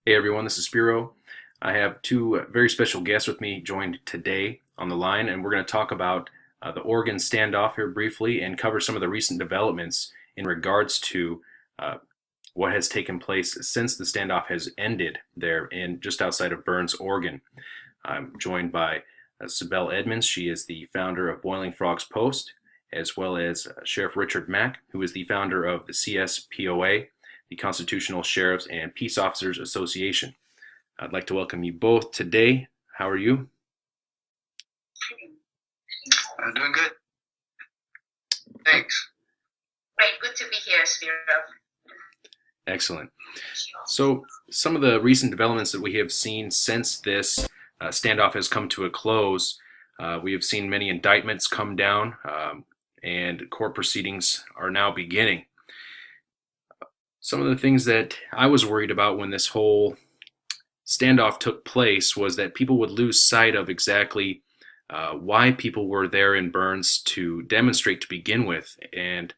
Hey everyone, this is Spiro. I have two very special guests with me joined today on the line, and we're going to talk about the Oregon standoff here briefly and cover some of the recent developments in regards to uh, what has taken place since the standoff has ended there in just outside of Burns, Oregon. I'm joined by Sibel Edmonds. She is the founder of Boiling Frogs Post, as well as Sheriff Richard Mack, who is the founder of the CSPOA, the Constitutional Sheriffs and Peace Officers Association. I'd like to welcome you both today. How are you? I'm doing good. Thanks. Great, good to be here, Spiro. Excellent. So, some of the recent developments that we have seen since this standoff has come to a close, we have seen many indictments come down, and court proceedings are now beginning. Some of the things that I was worried about when this whole standoff took place was that people would lose sight of exactly why people were there in Burns to demonstrate to begin with. And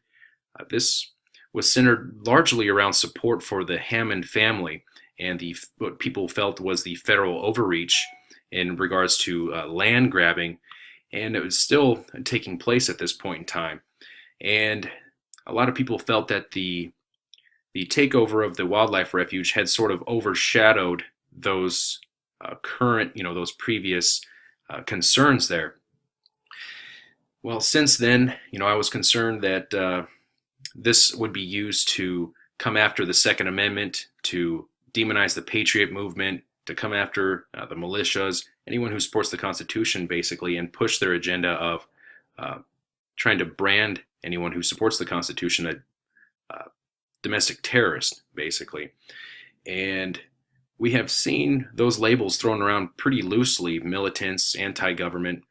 this was centered largely around support for the Hammond family and what people felt was the federal overreach in regards to land grabbing. And it was still taking place at this point in time. And a lot of people felt that the takeover of the wildlife refuge had sort of overshadowed those those previous concerns there. Well, since then, I was concerned that this would be used to come after the Second Amendment, to demonize the Patriot movement, to come after the militias, anyone who supports the Constitution, basically, and push their agenda of trying to brand anyone who supports the Constitution a domestic terrorist, basically. And we have seen those labels thrown around pretty loosely: militants, anti-government.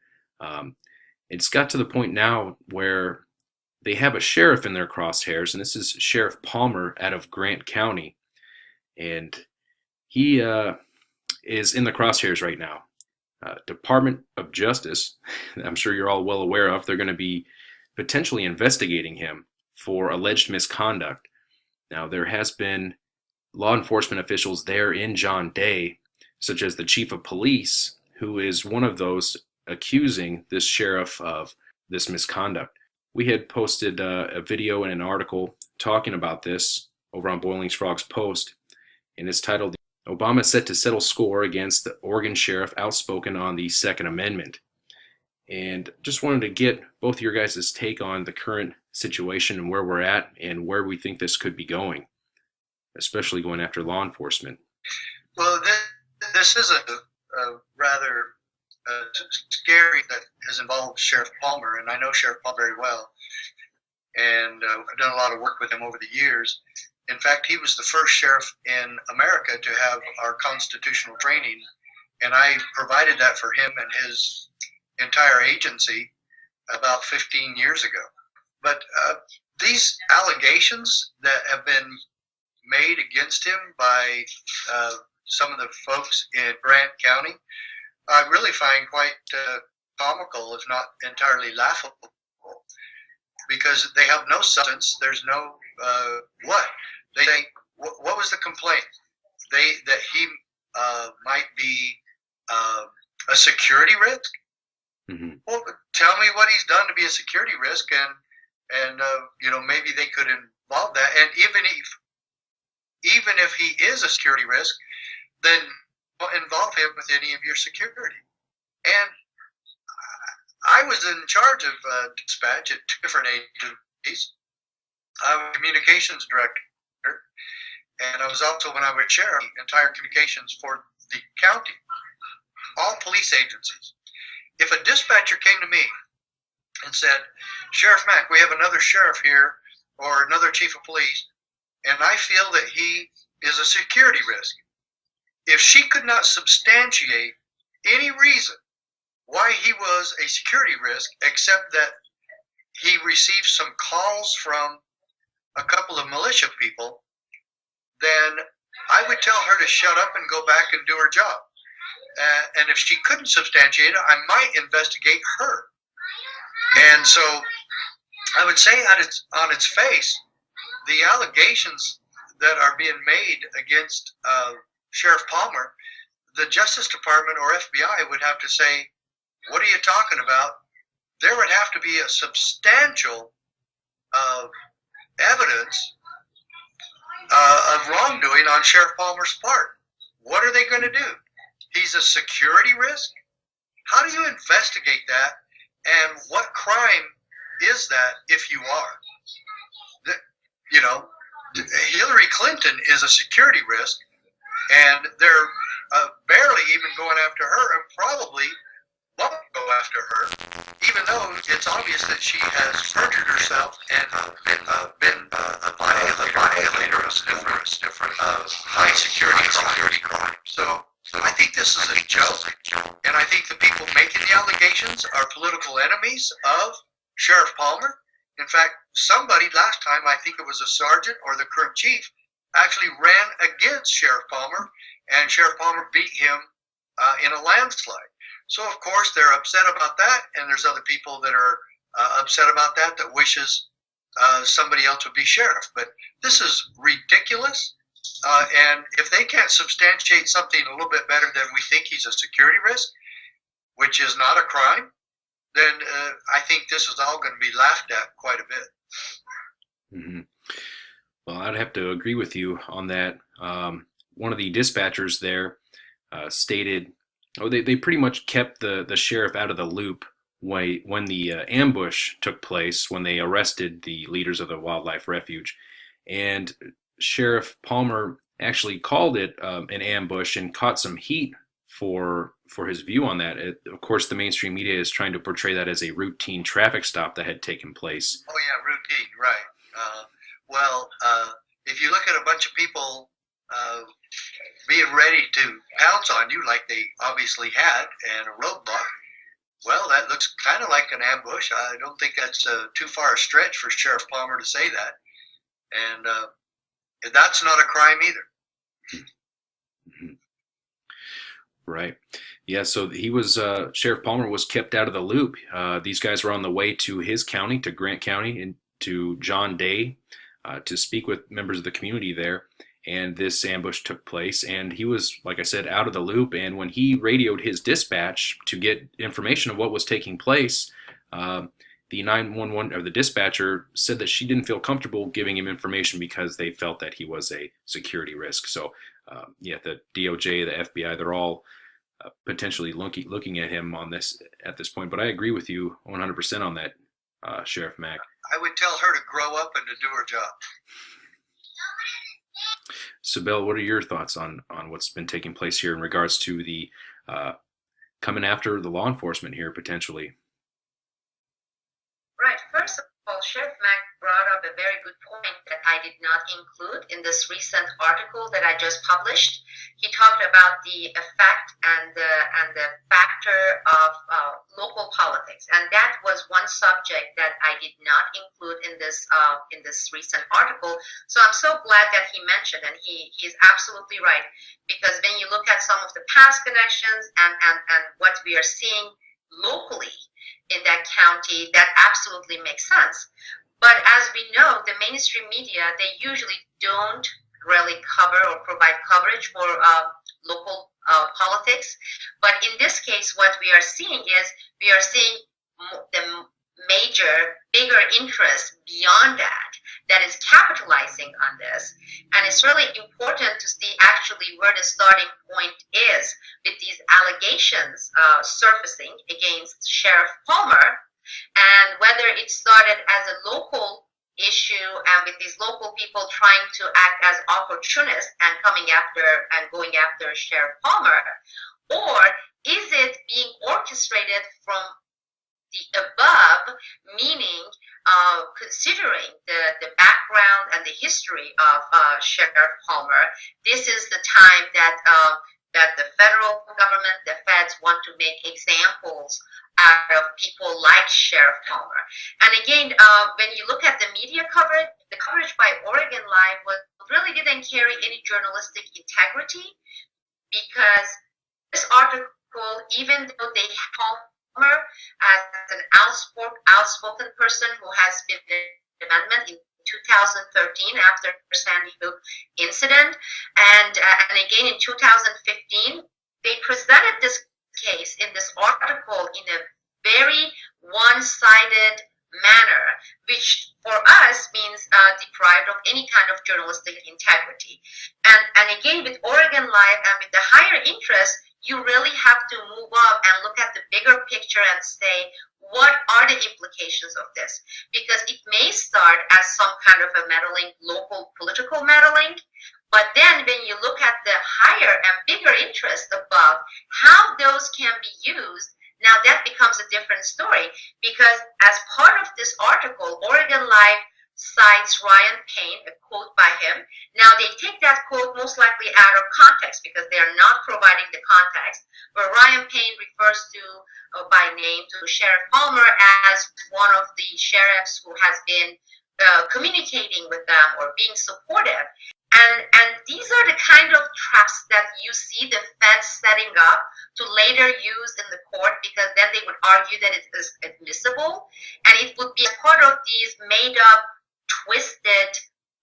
It's got to the point now where they have a sheriff in their crosshairs, and this is Sheriff Palmer out of Grant County. And he is in the crosshairs right now. Department of Justice, I'm sure you're all well aware of, they're going to be potentially investigating him for alleged misconduct. Now, there has been law enforcement officials there in John Day, such as the chief of police, who is one of those accusing this sheriff of this misconduct. We had posted a video and an article talking about this over on Boiling Frogs Post, and it's titled, "Obama Set to Settle Score Against the Oregon Sheriff Outspoken on the Second Amendment." And just wanted to get both of your guys' take on the current situation and where we're at and where we think this could be going, especially going after law enforcement. Well, this is a rather scary that has involved Sheriff Palmer, and I know Sheriff Palmer very well, and I've done a lot of work with him over the years. In fact, he was the first sheriff in America to have our constitutional training, and I provided that for him and his entire agency about 15 years ago. But these allegations that have been made against him by some of the folks in Grant County, I really find quite comical, if not entirely laughable, because they have no substance. There's no what they say. What was the complaint? That he might be a security risk. Mm-hmm. Well, tell me what he's done to be a security risk, and maybe they could involve that. And even if he is a security risk, then involve him with any of your security. And I was in charge of dispatch at two different agencies. I was communications director, and I was also, when I was sheriff, entire communications for the county, all police agencies. If a dispatcher came to me and said, "Sheriff Mack, we have another sheriff here or another chief of police, and I feel that he is a security risk," if she could not substantiate any reason why he was a security risk, except that he received some calls from a couple of militia people, then I would tell her to shut up and go back and do her job. And if she couldn't substantiate it, I might investigate her. And so I would say on its face, the allegations that are being made against Sheriff Palmer, the Justice Department or FBI would have to say, what are you talking about? There would have to be a substantial evidence of wrongdoing on Sheriff Palmer's part. What are they going to do? He's a security risk? How do you investigate that? And what crime is that if you are? You know, Hillary Clinton is a security risk, and they're barely even going after her, and probably won't go after her, even though it's obvious that she has perjured herself and been a violator of different high security crime. So I think this is a joke, and I think the people making the allegations are political enemies of Sheriff Palmer. In fact, somebody last time, I think it was a sergeant or the current chief, actually ran against Sheriff Palmer, and Sheriff Palmer beat him in a landslide. So, of course, they're upset about that, and there's other people that are upset about that wishes somebody else would be sheriff. But this is ridiculous, and if they can't substantiate something a little bit better than we think he's a security risk, which is not a crime, then I think this is all going to be laughed at quite a bit. Mm-hmm. Well, I'd have to agree with you on that. One of the dispatchers there stated, they pretty much kept the sheriff out of the loop when the ambush took place, when they arrested the leaders of the wildlife refuge. And Sheriff Palmer actually called it an ambush and caught some heat for his view on that. Of course, the mainstream media is trying to portray that as a routine traffic stop that had taken place. Oh, yeah, routine, right. If you look at a bunch of people being ready to pounce on you like they obviously had, and a roadblock, well, that looks kind of like an ambush. I don't think that's too far a stretch for Sheriff Palmer to say that. And that's not a crime either. Mm-hmm. Right. Yeah, so he was, Sheriff Palmer was kept out of the loop. These guys were on the way to his county, to Grant County, and to John Day, to speak with members of the community there. And this ambush took place, and he was, like I said, out of the loop. And when he radioed his dispatch to get information of what was taking place, the 911 or the dispatcher said that she didn't feel comfortable giving him information because they felt that he was a security risk. So, the DOJ, the FBI, they're all potentially looking at him on this at this point. But I agree with you 100% on that, Sheriff Mack. I would tell her to grow up and to do her job. Sibel, what are your thoughts on what's been taking place here in regards to the coming after the law enforcement here potentially? Right. First of all, Sheriff Mack brought up a very good point that I did not include in this recent article that I just published. He talked about the effect and the factor of local politics, and that was one subject that I did not include in this recent article. So I'm so glad that he mentioned, and he is absolutely right, because when you look at some of the past connections and what we are seeing locally in that county, that absolutely makes sense. But as we know, the mainstream media, they usually don't really cover or provide coverage for local politics. But in this case, what we are seeing is we are seeing the bigger interest beyond that is capitalizing on this. And it's really important to see actually where the starting point is with these allegations surfacing against Sheriff Palmer, and whether it started as a local issue and with these local people trying to act as opportunists and going after Sheriff Palmer, or is it being orchestrated from the above, meaning considering the background and the history of Sheriff Palmer, this is the time that the federal government, the feds, want to make examples out of people like Sheriff Palmer. And again, when you look at the media coverage, the coverage by Oregon Live really didn't carry any journalistic integrity, because this article, even though they have Palmer as an outspoken person who has been in amendment in 2013 after the Sandy Hook incident, And again in 2015, they presented this case in this article in a very one-sided manner, which for us means deprived of any kind of journalistic integrity. And again, with Oregon Live and with the higher interest, you really have to move up and look at the bigger picture and say, what are the implications of this? Because it may start as some kind of a meddling, local political meddling, but then when you look at the higher and bigger interest above, how those can be used, now that becomes a different story. Because as part of this article, Oregon Live cites Ryan Payne, a quote by him. Now they take that quote most likely out of context because they are not providing the context, where Ryan Payne refers to, by name, to Sheriff Palmer as one of the sheriffs who has been communicating with them or being supportive. And these are the kind of traps that you see the feds setting up to later use in the court, because then they would argue that it is admissible, and it would be part of these made up, twisted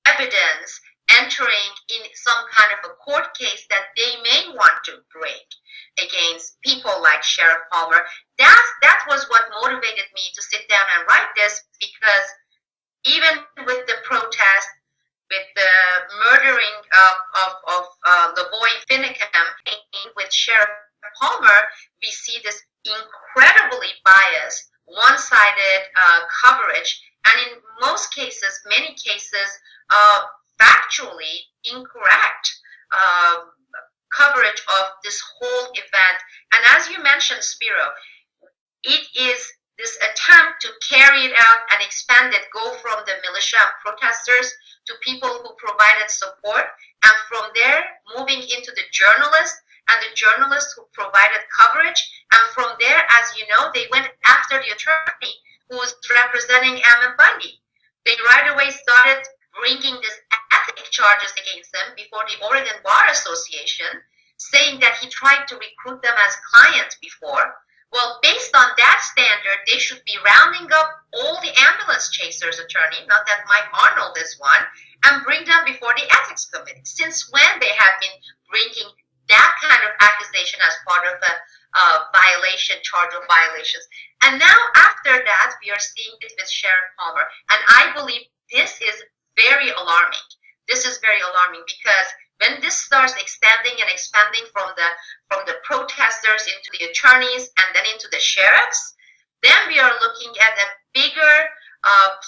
evidence entering in some kind of a court case that they may want to bring against people like Sheriff Palmer. That was what motivated me to sit down and write this, because even with the protest, with the murdering of LaVoy Finicum, with Sheriff Palmer, we see this incredibly biased, one-sided coverage, and in most cases, many cases, factually incorrect coverage of this whole event. And as you mentioned, Spiro, it is this attempt to carry it out and expand it, go from the militia and protesters to people who provided support, and from there moving into the journalists and the journalists who provided coverage, and from there, as you know, they went after the attorney who was representing Ammon Bundy. They right away started bringing these ethics charges against him before the Oregon Bar Association, saying that he tried to recruit them as clients before. Well, based on that standard, they should be rounding up all the ambulance chasers attorney, not that Mike Arnold is one, and bring them before the ethics committee. Since when they have been bringing that kind of accusation as part of a violation, charge of violations. And now after that, we are seeing it with Sheriff Palmer. And I believe this is very alarming. This is very alarming because when this starts extending and expanding from the protesters into the attorneys and then into the sheriffs, then we are looking at a bigger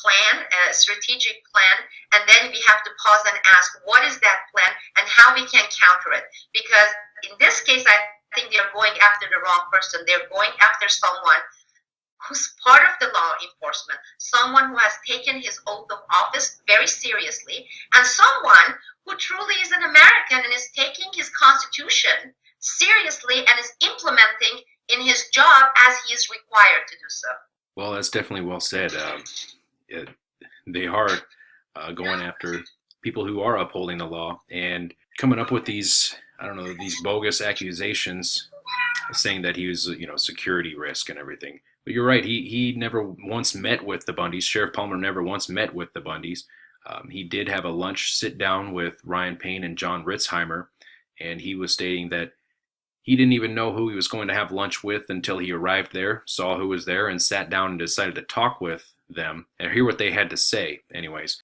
plan, a strategic plan, and then we have to pause and ask, what is that plan and how we can counter it? Because in this case, I think they're going after the wrong person. They're going after someone who's part of the law enforcement, someone who has taken his oath of office very seriously, and someone who truly is an American and is taking his Constitution seriously and is implementing in his job as he is required to do so. Well, that's definitely well said. They are going after people who are upholding the law and coming up with these, these bogus accusations, saying that he was, security risk and everything. But you're right. He never once met with the Bundys. Sheriff Palmer never once met with the Bundys. He did have a lunch sit down with Ryan Payne and John Ritzheimer, and he was stating that he didn't even know who he was going to have lunch with until he arrived there, saw who was there, and sat down and decided to talk with them and hear what they had to say anyways.